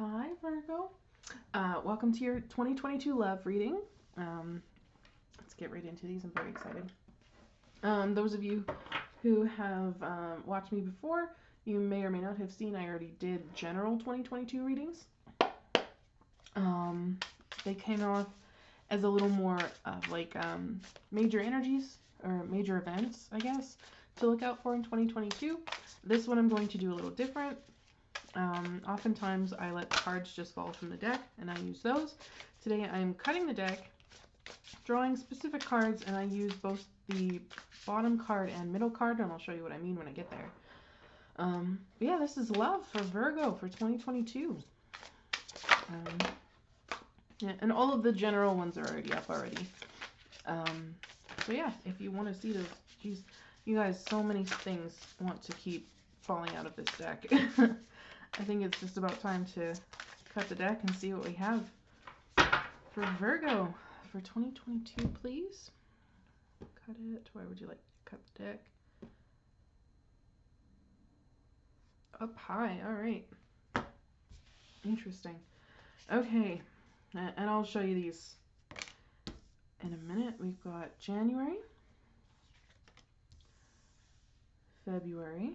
Hi, Virgo. Welcome to your 2022 love reading. Let's get right into these. I'm very excited. Those of you who have watched me before, you may or may not have seen I already did general 2022 readings. They came off as a little more of like major energies or major events, I guess, to look out for in 2022. This one I'm going to do a little different. Oftentimes I let cards just fall from the deck and I use those. Today I'm cutting the deck, drawing specific cards, and I use both the bottom card and middle card, and I'll show you what I mean when I get there. Yeah, this is love for Virgo for 2022. Yeah, and all of the general ones are already up already. So yeah, if you want to see those, geez, you guys, so many things want to keep falling out of this deck. I think it's just about time to cut the deck and see what we have for Virgo for 2022, please. Cut it. Where would you like to cut the deck? Up high. All right. Interesting. Okay. And I'll show you these in a minute. We've got January, February,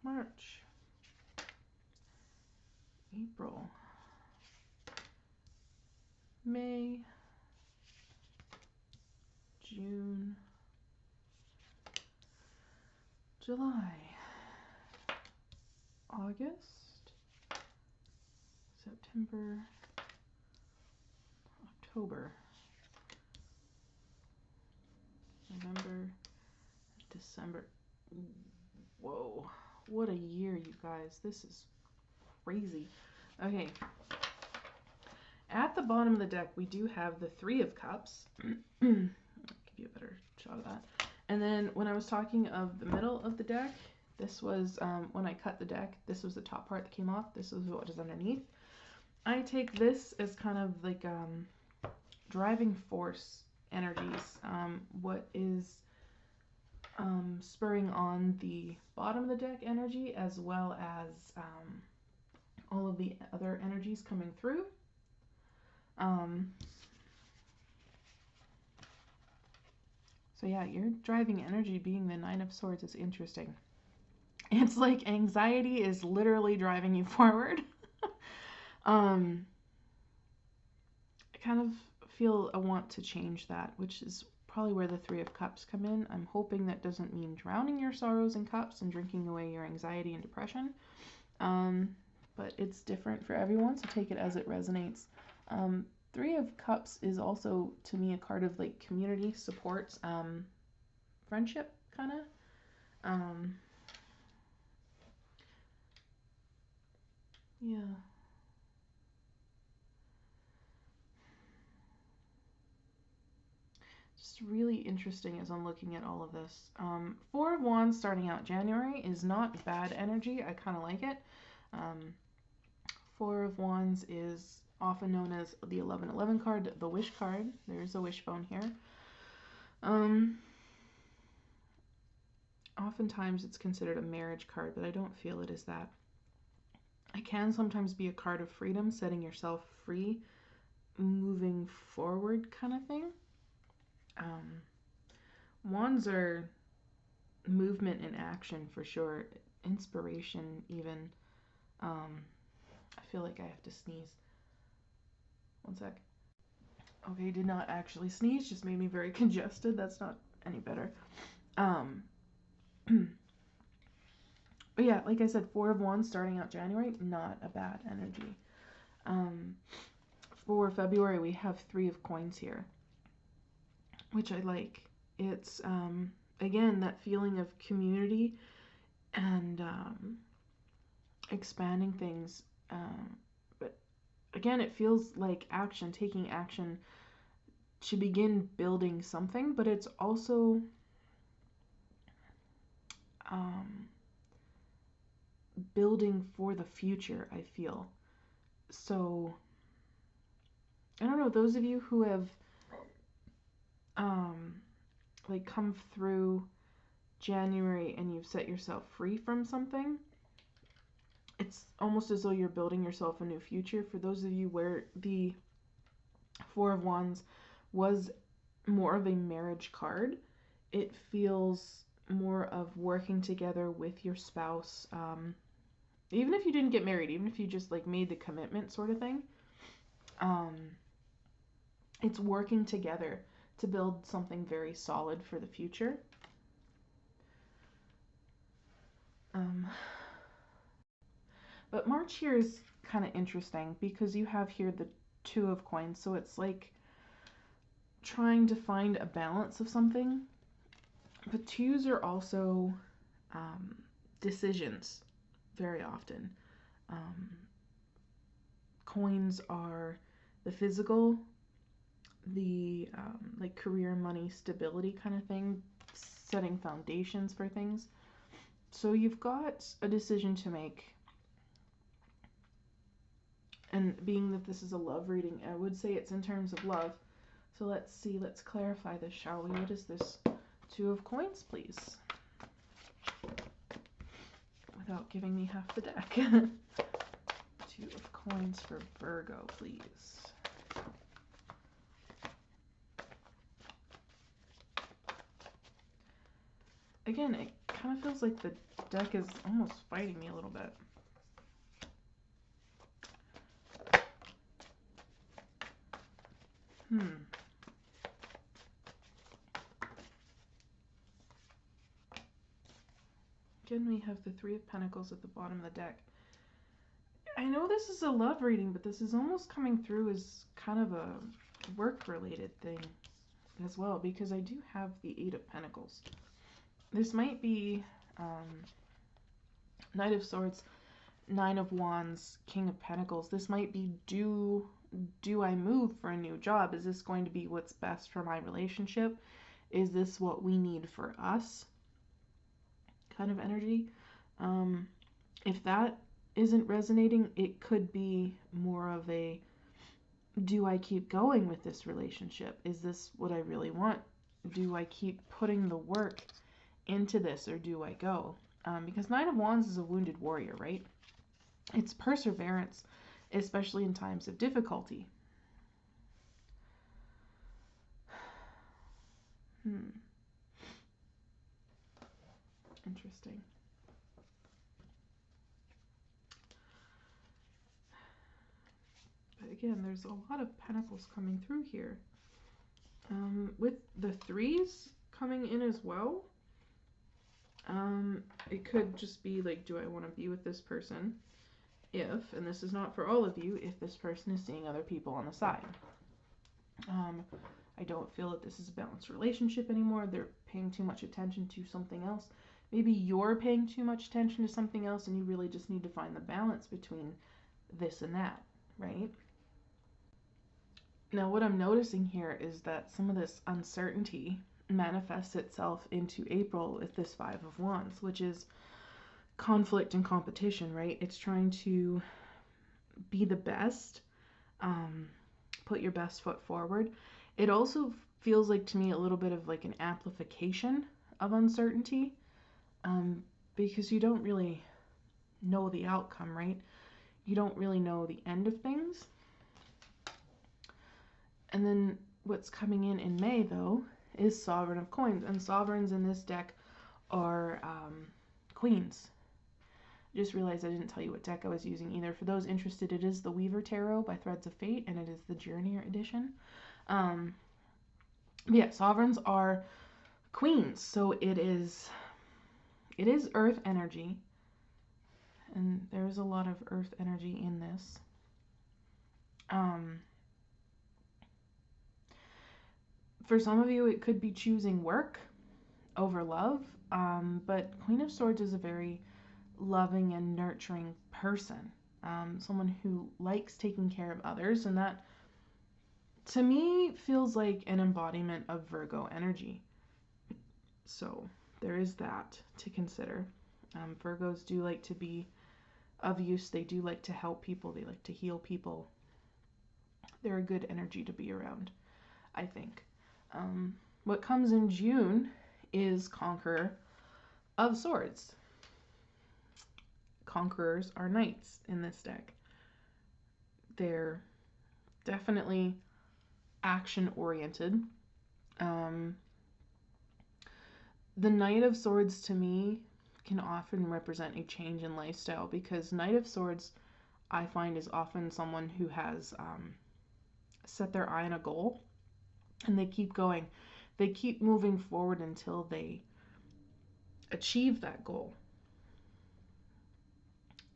March, April, May, June, July, August, September, October, November, December. Whoa, what a year, you guys. This is crazy. Okay. At the bottom of the deck, we do have the Three of Cups. I'll give you a better shot of that. And then when I was talking of the middle of the deck, this was, when I cut the deck, this was the top part that came off. This is what is underneath. I take this as kind of like driving force energies. What is spurring on the bottom of the deck energy, as well as all of the other energies coming through. So yeah, your driving energy being the Nine of Swords is interesting. It's like anxiety is literally driving you forward. I kind of feel a want to change that, which is probably where the Three of Cups come in. I'm hoping that doesn't mean drowning your sorrows in cups and drinking away your anxiety and depression. But it's different for everyone, so take it as it resonates. Three of Cups is also, to me, a card of like community support, friendship, kind of. Yeah. Just really interesting as I'm looking at all of this. Four of Wands starting out January is not bad energy. I kind of like it. Four of Wands is often known as the 1111 card, the wish card. There's a wishbone here. Oftentimes it's considered a marriage card, but I don't feel it is that. It can sometimes be a card of freedom, setting yourself free, moving forward kind of thing. Wands are movement and action for sure, inspiration even. I feel like I have to sneeze. One sec. Okay, did not actually sneeze, just made me very congested. That's not any better. But yeah, like I said, Four of Wands starting out January, not a bad energy. For February, we have Three of Coins here, which I like. It's, again, that feeling of community and expanding things. But again, it feels like action, taking action to begin building something, but it's also building for the future, I feel. So, I don't know, those of you who have like come through January and you've set yourself free from something, it's almost as though you're building yourself a new future. For those of you where the Four of Wands was more of a marriage card, it feels more of working together with your spouse. Even if you didn't get married, even if you just like made the commitment sort of thing, it's working together to build something very solid for the future. But March here is kind of interesting because you have here the Two of Coins, so it's like trying to find a balance of something. But twos are also decisions very often. Coins are the physical, the like career, money, stability kind of thing, setting foundations for things. So you've got a decision to make. And being that this is a love reading, I would say it's in terms of love. So let's see, let's clarify this, shall we? What is this? Two of Coins, please. Without giving me half the deck. Two of Coins for Virgo, please. Again, it kind of feels like the deck is almost fighting me a little bit. Again, we have the Three of Pentacles at the bottom of the deck. I know this is a love reading, but this is almost coming through as kind of a work-related thing as well, because I do have the Eight of Pentacles. This might be Knight of Swords, Nine of Wands, King of Pentacles. This might be, do I move for a new job? Is this going to be what's best for my relationship? Is this what we need for us? Kind of energy. If that isn't resonating, it could be more of a, do I keep going with this relationship? Is this what I really want? Do I keep putting the work into this, or do I go? Because Nine of Wands is a wounded warrior, right? It's perseverance, especially in times of difficulty. Interesting. But again, there's a lot of pentacles coming through here. With the threes coming in as well, it could just be like, do I want to be with this person if, and this is not for all of you, if this person is seeing other people on the side. I don't feel that this is a balanced relationship anymore. They're paying too much attention to something else. Maybe you're paying too much attention to something else, and you really just need to find the balance between this and that, right? Now, what I'm noticing here is that some of this uncertainty manifests itself into April with this Five of Wands, which is conflict and competition, right? It's trying to be the best, put your best foot forward. It also feels like to me a little bit of like an amplification of uncertainty, because you don't really know the outcome, right? You don't really know the end of things. And then what's coming in May, though, is Sovereign of Coins. And sovereigns in this deck are queens. Just realized I didn't tell you what deck I was using either. For those interested, it is the Weaver Tarot by Threads of Fate, and it is the Journeyer edition. Yeah, sovereigns are queens, so it is earth energy, and there's a lot of earth energy in this. For some of you, it could be choosing work over love, but Queen of Swords is a very loving and nurturing person, someone who likes taking care of others, and that, to me, feels like an embodiment of Virgo energy. So there is that to consider. Virgos do like to be of use. They do like to help people. They like to heal people. They're a good energy to be around, I think. What comes in June is Conqueror of Swords. conquerors are knights in this deck. They're definitely action-oriented. The Knight of Swords, to me, can often represent a change in lifestyle, because Knight of Swords, I find, is often someone who has set their eye on a goal, and they keep going. They keep moving forward until they achieve that goal.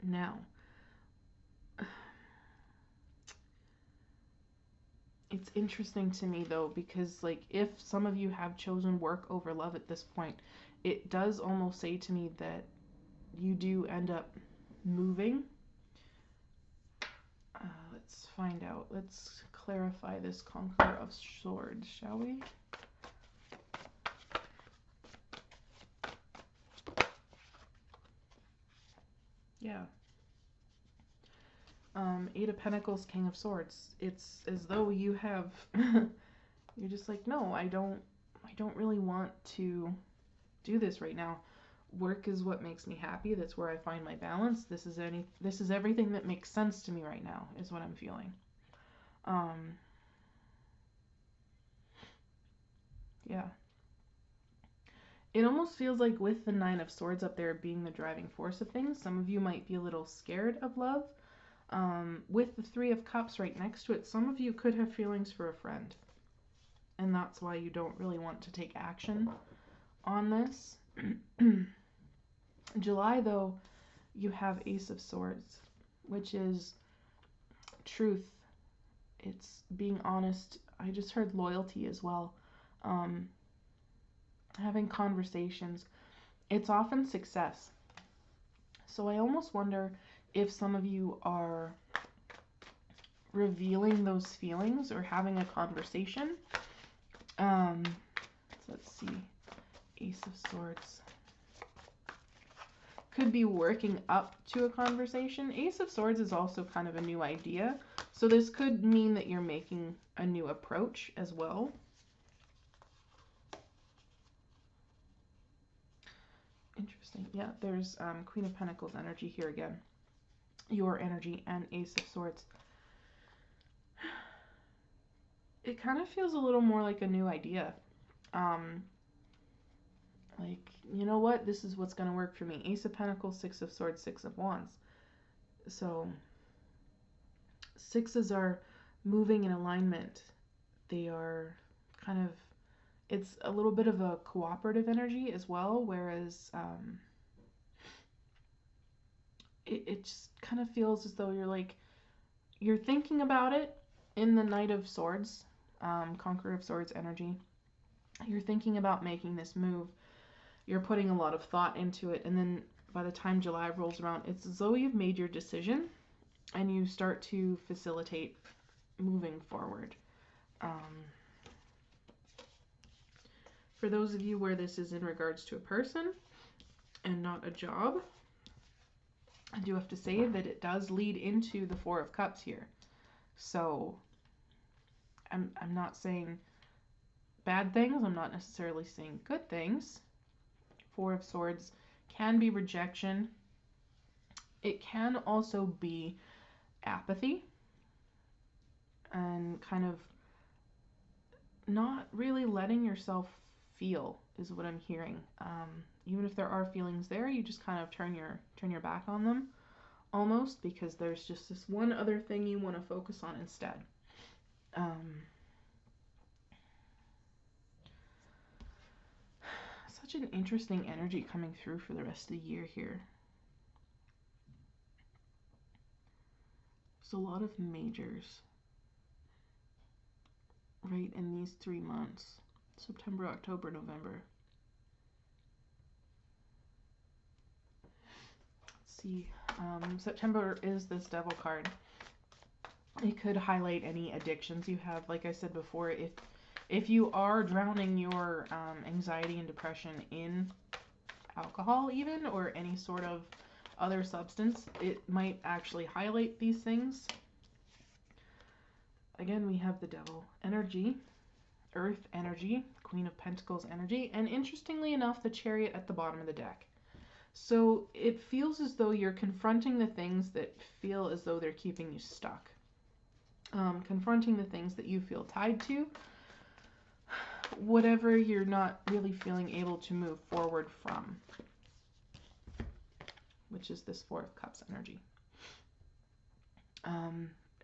Now, it's interesting to me, though, because, like, if some of you have chosen work over love at this point, it does almost say to me that you do end up moving. Let's find out. Let's clarify this Conqueror of Swords, shall we? Yeah. Eight of Pentacles, King of Swords. It's as though you have you're just like, no, I don't really want to do this right now. Work is what makes me happy. That's where I find my balance. This is everything that makes sense to me right now, is what I'm feeling. Yeah. It almost feels like, with the Nine of Swords up there being the driving force of things, some of you might be a little scared of love. With the Three of Cups right next to it, some of you could have feelings for a friend, and that's why you don't really want to take action on this. July, though, you have Ace of Swords, which is truth. It's being honest. I just heard loyalty as well. Having conversations. It's often success. So I almost wonder if some of you are revealing those feelings or having a conversation. Let's see. Ace of Swords. Could be working up to a conversation. Ace of Swords is also kind of a new idea. So this could mean that you're making a new approach as well. Interesting. Yeah, there's Queen of Pentacles energy here again. Your energy and Ace of Swords. It kind of feels a little more like a new idea. Like, you know what? This is what's going to work for me. Ace of Pentacles, Six of Swords, Six of Wands. So, sixes are moving in alignment. They are kind of, it's a little bit of a cooperative energy as well, whereas it just kind of feels as though you're thinking about it in the Knight of Swords, Conqueror of Swords energy. You're thinking about making this move. You're putting a lot of thought into it, and then by the time July rolls around, it's as though you've made your decision and you start to facilitate moving forward. For those of you where this is in regards to a person and not a job, I do have to say that it does lead into the Four of Cups here. So I'm not saying bad things. I'm not necessarily saying good things. Four of Swords can be rejection. It can also be apathy and kind of not really letting yourself feel, is what I'm hearing. Even if there are feelings there, you just kind of turn your back on them almost, because there's just this one other thing you want to focus on instead. Such an interesting energy coming through for the rest of the year here. There's a lot of majors right in these 3 months. September, October, November. Let's see. September is this Devil card. It could highlight any addictions you have. Like I said before, if you are drowning your anxiety and depression in alcohol even, or any sort of other substance, it might actually highlight these things. Again, we have the Devil energy, Earth energy, Queen of Pentacles energy, and interestingly enough, the Chariot at the bottom of the deck. So it feels as though you're confronting the things that feel as though they're keeping you stuck. Confronting the things that you feel tied to, whatever you're not really feeling able to move forward from, which is this Four of Cups energy.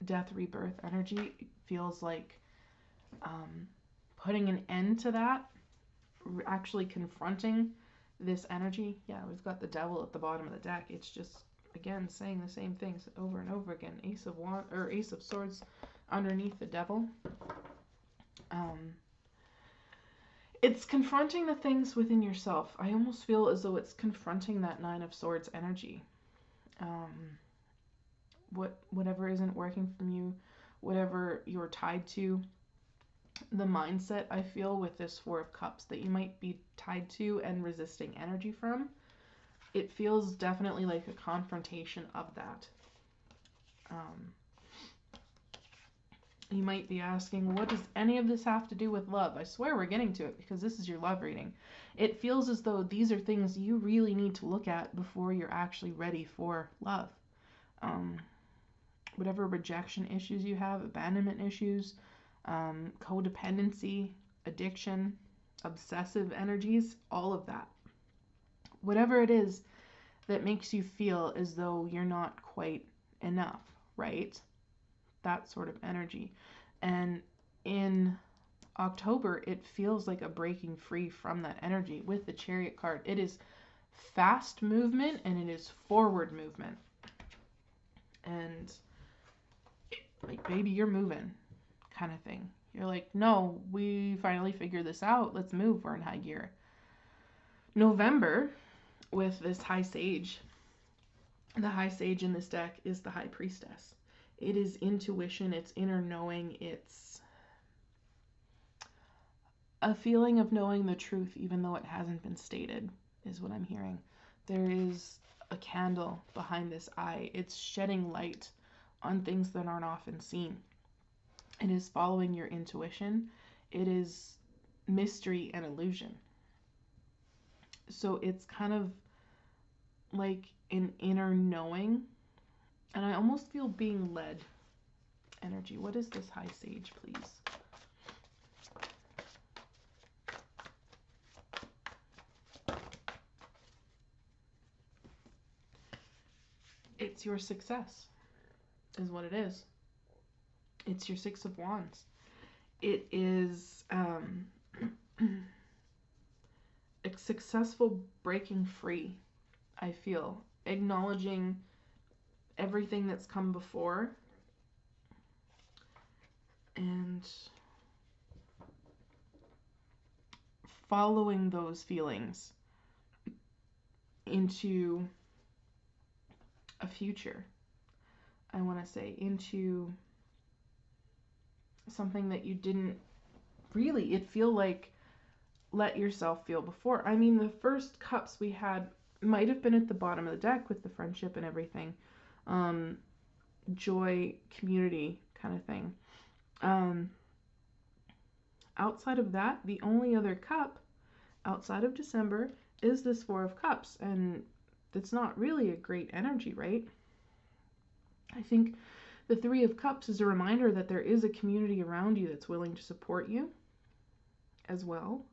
Death, rebirth energy feels like putting an end to that, actually confronting this energy. Yeah, we've got the Devil at the bottom of the deck. It's just, again, saying the same things over and over again. Ace of Swords underneath the Devil. It's confronting the things within yourself. I almost feel as though it's confronting that Nine of Swords energy. Whatever isn't working from you, whatever you're tied to, the mindset I feel with this Four of Cups that you might be tied to and resisting energy from, it feels definitely like a confrontation of that. You might be asking, what does any of this have to do with love? I swear we're getting to it because this is your love reading. It feels as though these are things you really need to look at before you're actually ready for love. Whatever rejection issues you have, abandonment issues, codependency, addiction, obsessive energies, all of that. Whatever it is that makes you feel as though you're not quite enough, right? That sort of energy. And in October, it feels like a breaking free from that energy with the Chariot card. It is fast movement and it is forward movement. And like, baby, you're moving kind of thing. You're like, no, we finally figured this out. Let's move. We're in high gear. November, with this High Sage, the High Sage in this deck is the High Priestess. It is intuition, it's inner knowing, it's a feeling of knowing the truth even though it hasn't been stated, is what I'm hearing. There is a candle behind this eye. It's shedding light on things that aren't often seen. It is following your intuition. It is mystery and illusion. So it's kind of like an inner knowing. And I almost feel being led energy. What is this High Sage, please? It's your success, is what it is. It's your Six of Wands. It is a successful breaking free, I feel. Acknowledging everything that's come before and following those feelings into a future, I want to say, into something that you didn't really, it feel like, let yourself feel before. I mean, the first cups we had might have been at the bottom of the deck with the friendship and everything. Joy, community kind of thing. Outside of that, the only other cup outside of December is this Four of Cups, and it's not really a great energy, right? I think the Three of Cups is a reminder that there is a community around you that's willing to support you as well.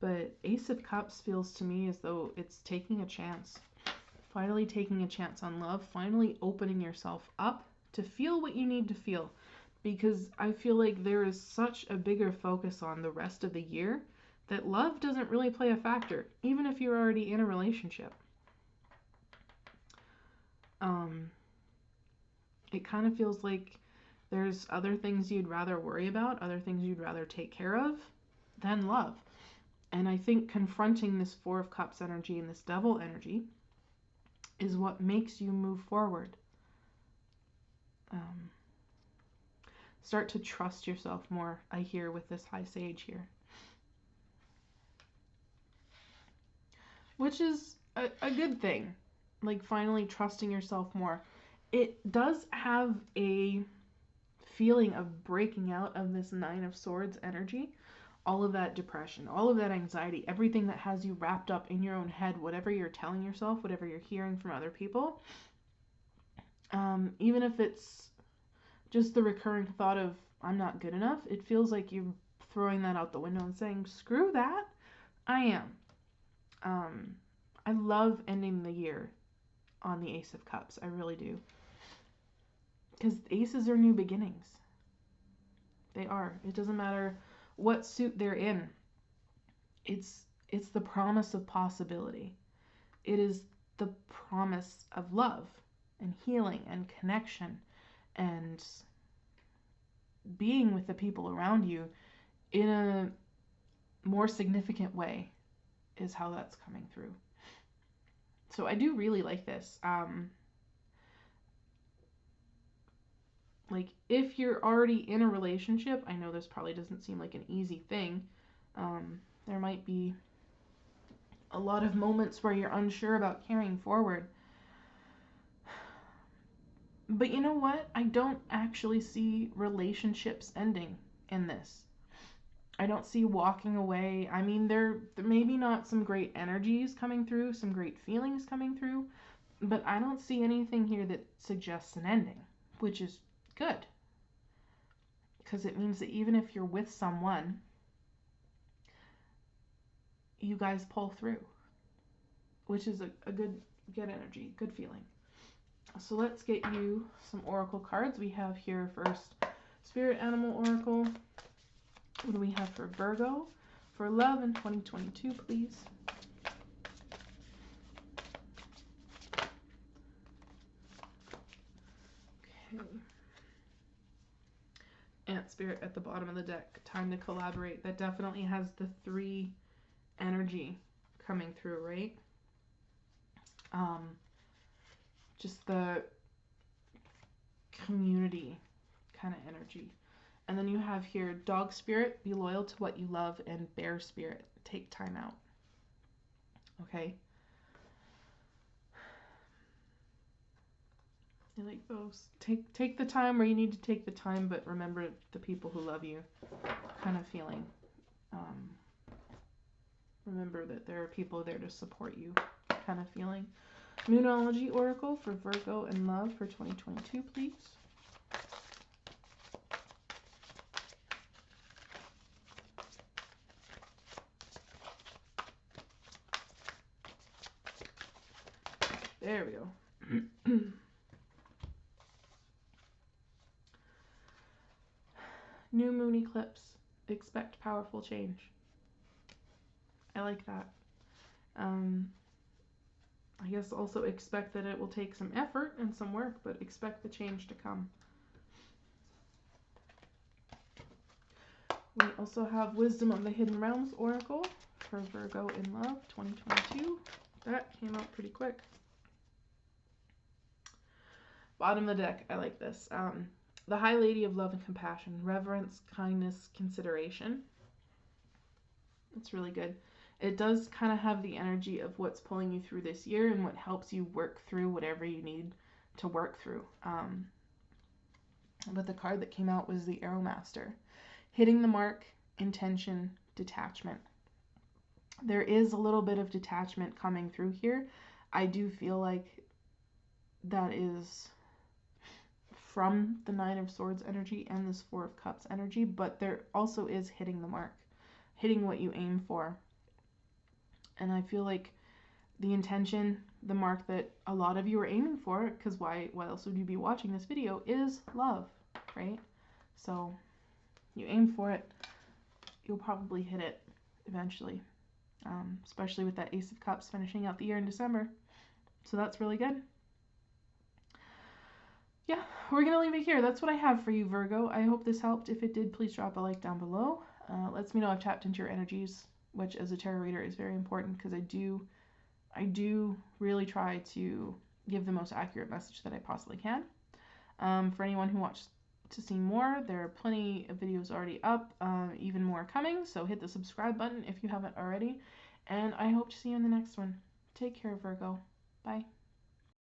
But Ace of Cups feels to me as though it's taking a chance. Finally taking a chance on love. Finally opening yourself up to feel what you need to feel. Because I feel like there is such a bigger focus on the rest of the year that love doesn't really play a factor, even if you're already in a relationship. It kind of feels like there's other things you'd rather worry about, other things you'd rather take care of than love. And I think confronting this Four of Cups energy and this Devil energy is what makes you move forward. Start to trust yourself more, I hear, with this High Sage here. Which is a good thing. Like, finally trusting yourself more. It does have a feeling of breaking out of this Nine of Swords energy. all of that depression, all of that anxiety, everything that has you wrapped up in your own head, whatever you're telling yourself, whatever you're hearing from other people, even if it's just the recurring thought of, I'm not good enough, it feels like you're throwing that out the window and saying, screw that, I am. I love ending the year on the Ace of Cups. I really do. Because aces are new beginnings. They are. It doesn't matter what suit they're in. It's the promise of possibility. It is the promise of love and healing and connection and being with the people around you in a more significant way is how that's coming through. So I do really like this. Like, if you're already in a relationship, I know this probably doesn't seem like an easy thing. There might be a lot of moments where you're unsure about carrying forward. But you know what? I don't actually see relationships ending in this. I don't see walking away. I mean, there maybe not some great energies coming through, some great feelings coming through, but I don't see anything here that suggests an ending, which is good. Because it means that even if you're with someone, you guys pull through, which is a good energy, good feeling. So let's get you some oracle cards. We have here first Spirit Animal Oracle. What do we have for Virgo? For love in 2022, please. Okay. Ant Spirit at the bottom of the deck. Time to collaborate. That definitely has the 3 energy coming through, right? Just the community kind of energy. And then you have here Dog Spirit, be loyal to what you love, and Bear Spirit, take time out. Okay? I like those. Take the time where you need to take the time, but remember the people who love you kind of feeling. Remember that there are people there to support you kind of feeling. Moonology Oracle for Virgo and love for 2022, please. There we go. New moon eclipse. Expect powerful change. I like that. I guess also expect that it will take some effort and some work, but expect the change to come. We also have Wisdom of the Hidden Realms Oracle for Virgo in Love 2022. That came out pretty quick. Bottom of the deck, I like this. The High Lady of Love and Compassion, reverence, kindness, consideration. It's really good. It does kind of have the energy of what's pulling you through this year and what helps you work through whatever you need to work through. But the card that came out was the Arrow Master. Hitting the mark, intention, detachment. There is a little bit of detachment coming through here. I do feel like that is from the Nine of Swords energy and this Four of Cups energy, but there also is hitting the mark, hitting what you aim for. And I feel like the intention, the mark that a lot of you are aiming for, because why else would you be watching this video, is love, right? So you aim for it, you'll probably hit it eventually, especially with that Ace of Cups finishing out the year in December. So that's really good. Yeah, we're going to leave it here. That's what I have for you, Virgo. I hope this helped. If it did, please drop a like down below. Lets me know I've tapped into your energies, which as a tarot reader is very important, because I do really try to give the most accurate message that I possibly can. For anyone who wants to see more, there are plenty of videos already up, even more coming, so hit the subscribe button if you haven't already, and I hope to see you in the next one. Take care, Virgo. Bye.